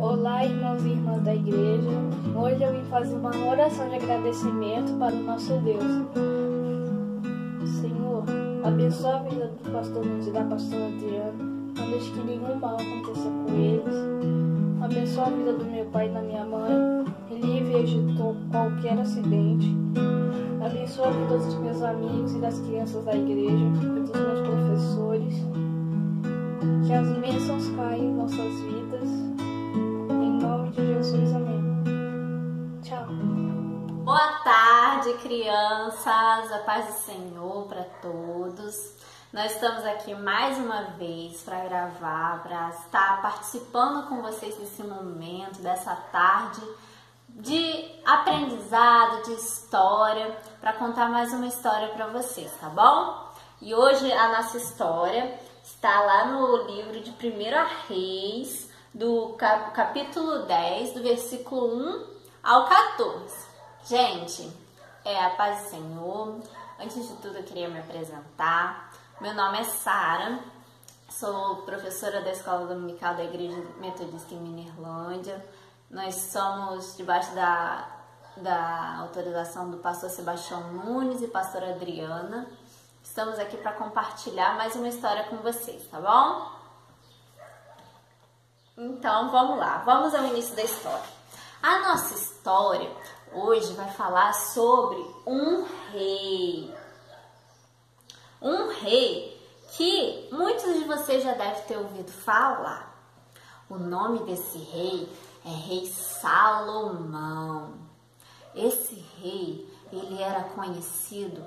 Olá, irmãos e irmãs da igreja. Hoje eu vim fazer uma oração de agradecimento para o nosso Deus. Senhor, abençoa a vida do pastor Nunes e da pastora Adriana. Não deixe que nenhum mal aconteça com eles. Abençoa a vida do meu pai e da minha mãe. Livre-os de qualquer acidente. Abençoa a vida dos meus amigos e das crianças da igreja e dos meus professores. Que as bênçãos caem em nossas vidas. Em nome de Jesus, amém. Tchau. Boa tarde, crianças. A paz do Senhor para todos. Nós estamos aqui mais uma vez para gravar, para estar participando com vocês desse momento, dessa tarde de aprendizado, de história, para contar mais uma história para vocês, tá bom? E hoje a nossa história está lá no livro de 1 Reis, do capítulo 10, do versículo 1 ao 14. Gente, a paz do Senhor. Antes de tudo eu queria me apresentar. Meu nome é Sara, sou professora da Escola Dominical da Igreja Metodista em Minerlândia. Nós somos debaixo da autorização do pastor Sebastião Nunes e pastora Adriana. Estamos aqui para compartilhar mais uma história com vocês, tá bom? Então, vamos lá. Vamos ao início da história. A nossa história hoje vai falar sobre um rei. Um rei que muitos de vocês já devem ter ouvido falar. O nome desse rei é Rei Salomão. Esse rei, ele era conhecido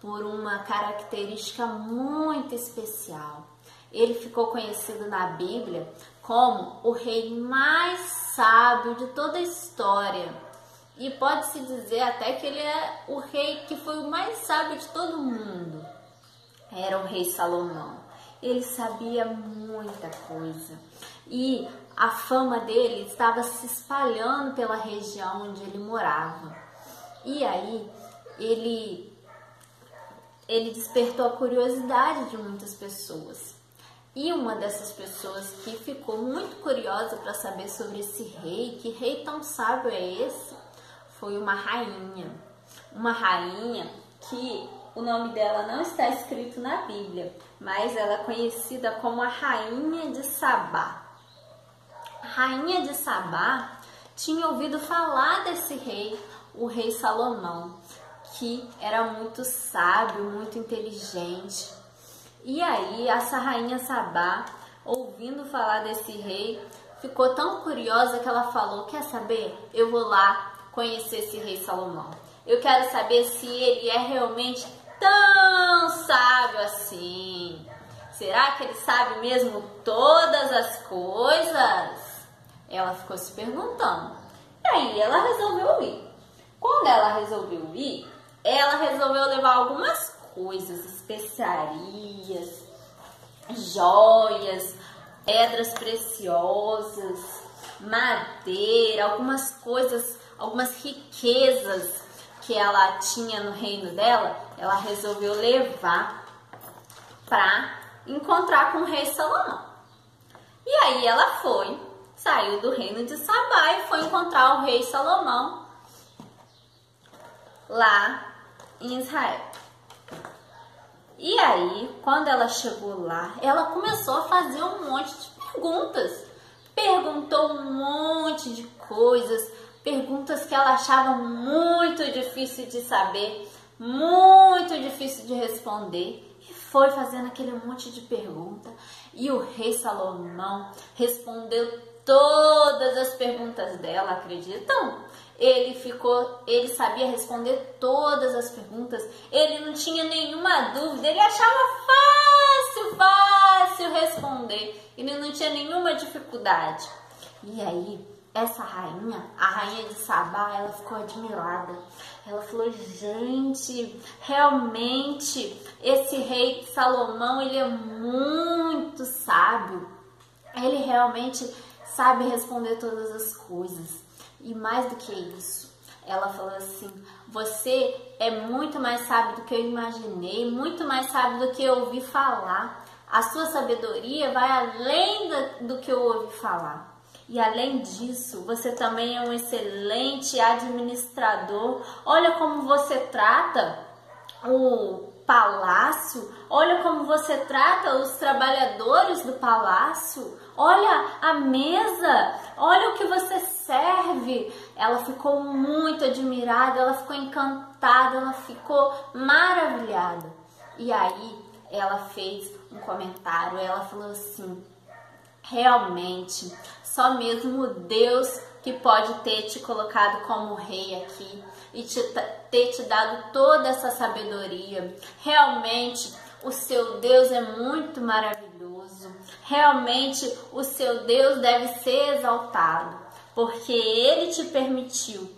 por uma característica muito especial. Ele ficou conhecido na Bíblia como o rei mais sábio de toda a história. E pode-se dizer até que ele é o rei que foi o mais sábio de todo mundo. Era o rei Salomão. Ele sabia muita coisa. E a fama dele estava se espalhando pela região onde ele morava. E aí ele despertou a curiosidade de muitas pessoas. E uma dessas pessoas que ficou muito curiosa para saber sobre esse rei, que rei tão sábio é esse, foi uma rainha. Uma rainha que o nome dela não está escrito na Bíblia, mas ela é conhecida como a Rainha de Sabá. A Rainha de Sabá tinha ouvido falar desse rei, o rei Salomão, que era muito sábio, muito inteligente. E aí, essa rainha Sabá, ouvindo falar desse rei, ficou tão curiosa que ela falou: quer saber? Eu vou lá conhecer esse rei Salomão. Eu quero saber se ele é realmente tão sábio assim. Será que ele sabe mesmo todas as coisas? Ela ficou se perguntando. E aí, ela resolveu ir. Quando ela resolveu ir, ela resolveu levar algumas coisas, especiarias, joias, pedras preciosas, madeira, algumas coisas, algumas riquezas que ela tinha no reino dela. Ela resolveu levar para encontrar com o rei Salomão. E aí ela saiu do reino de Sabá e foi encontrar o rei Salomão lá em Israel. E aí, quando ela chegou lá, ela começou a fazer um monte de perguntas. Perguntou um monte de coisas, perguntas que ela achava muito difícil de saber, muito difícil de responder. E foi fazendo aquele monte de perguntas. E o rei Salomão respondeu todas as perguntas dela, acreditam? Ele sabia responder todas as perguntas, ele não tinha nenhuma dúvida, ele achava fácil responder, ele não tinha nenhuma dificuldade. E aí, essa rainha, a rainha de Sabá, ela ficou admirada. Ela falou: gente, realmente, esse rei Salomão, ele é muito sábio, ele realmente sabe responder todas as coisas. E mais do que isso, ela falou assim: você é muito mais sábio do que eu imaginei, muito mais sábio do que eu ouvi falar. A sua sabedoria vai além do que eu ouvi falar. E além disso, você também é um excelente administrador. Olha como você trata o palácio, olha como você trata os trabalhadores do palácio, olha a mesa, olha o que você serve. Ela ficou muito admirada, ela ficou encantada, ela ficou maravilhada. E aí ela fez um comentário, ela falou assim: realmente, só mesmo Deus que pode ter te colocado como rei aqui e ter te dado toda essa sabedoria. Realmente, o seu Deus é muito maravilhoso. Realmente, o seu Deus deve ser exaltado, porque Ele te permitiu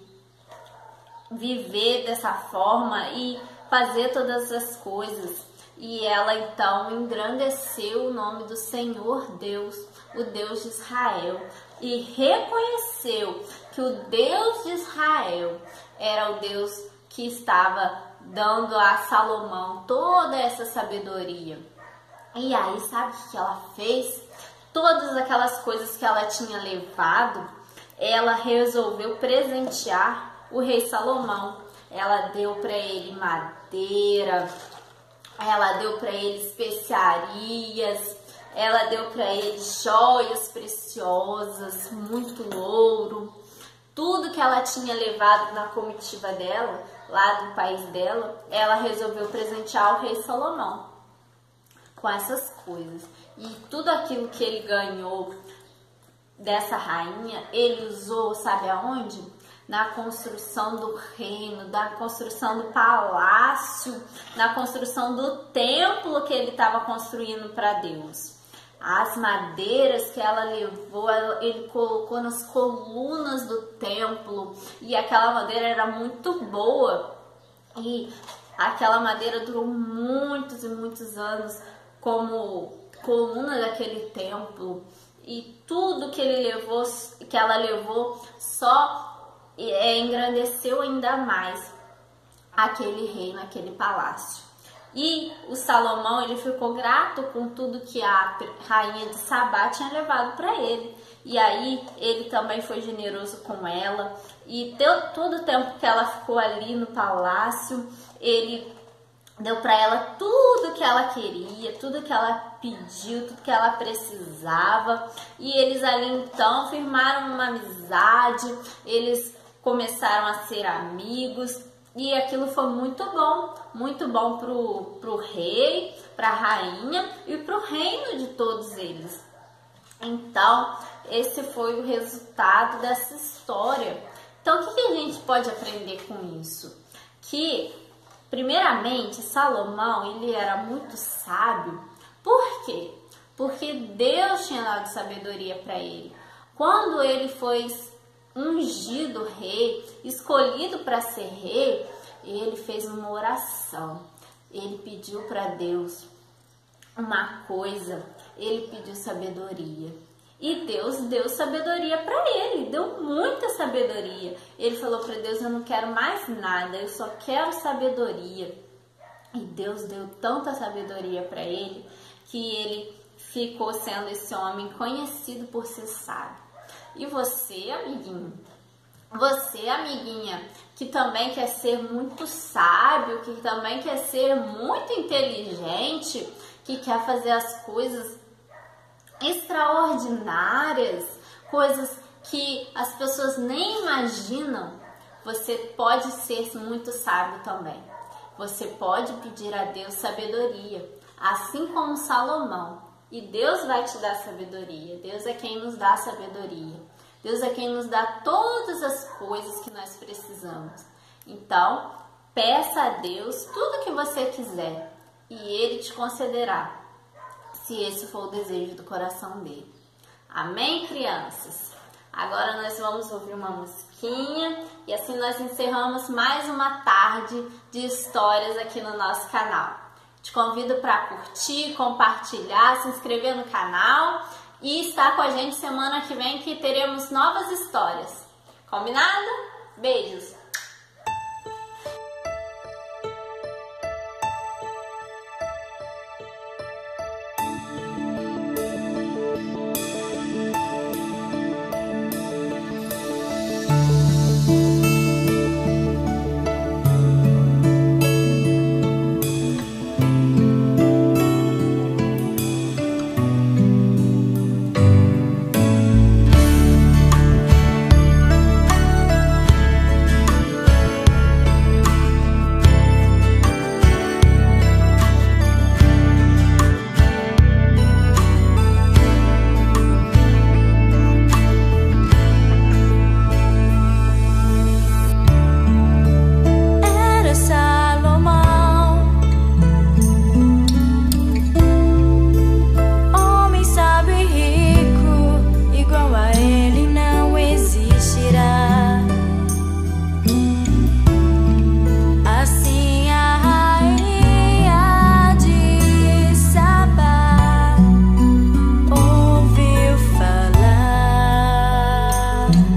viver dessa forma e fazer todas as coisas. E ela então engrandeceu o nome do Senhor Deus, o Deus de Israel, e reconheceu que o Deus de Israel era o Deus que estava dando a Salomão toda essa sabedoria. E aí, sabe o que ela fez? Todas aquelas coisas que ela tinha levado, ela resolveu presentear o rei Salomão. Ela deu para ele madeira, ela deu para ele especiarias, ela deu para ele joias preciosas, muito ouro. Tudo que ela tinha levado na comitiva dela, lá do país dela, ela resolveu presentear o rei Salomão com essas coisas. E tudo aquilo que ele ganhou dessa rainha, ele usou, sabe aonde? Na construção do reino, na construção do palácio, na construção do templo que ele estava construindo para Deus. As madeiras que ela levou, ele colocou nas colunas do templo, e aquela madeira era muito boa, e aquela madeira durou muitos e muitos anos como coluna daquele templo. E tudo que ele levou, que ela levou, só engrandeceu ainda mais aquele reino, aquele palácio. E o Salomão, ele ficou grato com tudo que a rainha de Sabá tinha levado para ele. E aí ele também foi generoso com ela, e todo o tempo que ela ficou ali no palácio, ele deu para ela tudo que ela queria, tudo que ela pediu, tudo que ela precisava. E eles ali então firmaram uma amizade, eles começaram a ser amigos, e aquilo foi muito bom pro rei, pra rainha e pro reino de todos eles. Então, esse foi o resultado dessa história. Então, o que a gente pode aprender com isso? Que, primeiramente, Salomão, ele era muito sábio. Por quê? Porque Deus tinha dado sabedoria para ele. Quando ele foi ungido rei, escolhido para ser rei, ele fez uma oração. Ele pediu para Deus uma coisa, ele pediu sabedoria. E Deus deu sabedoria para ele, deu muita sabedoria. Ele falou para Deus: eu não quero mais nada, eu só quero sabedoria. E Deus deu tanta sabedoria para ele que ele ficou sendo esse homem conhecido por ser sábio. E você, amiguinho, você, amiguinha, que também quer ser muito sábio, que também quer ser muito inteligente, que quer fazer as coisas extraordinárias, coisas que as pessoas nem imaginam, você pode ser muito sábio também. Você pode pedir a Deus sabedoria, assim como Salomão. E Deus vai te dar sabedoria. Deus é quem nos dá sabedoria. Deus é quem nos dá todas as coisas que nós precisamos. Então, peça a Deus tudo que você quiser e Ele te concederá, se esse for o desejo do coração dele. Amém, crianças? Agora nós vamos ouvir uma musiquinha e assim nós encerramos mais uma tarde de histórias aqui no nosso canal. Te convido para curtir, compartilhar, se inscrever no canal e estar com a gente semana que vem, que teremos novas histórias. Combinado? Beijos! Bye.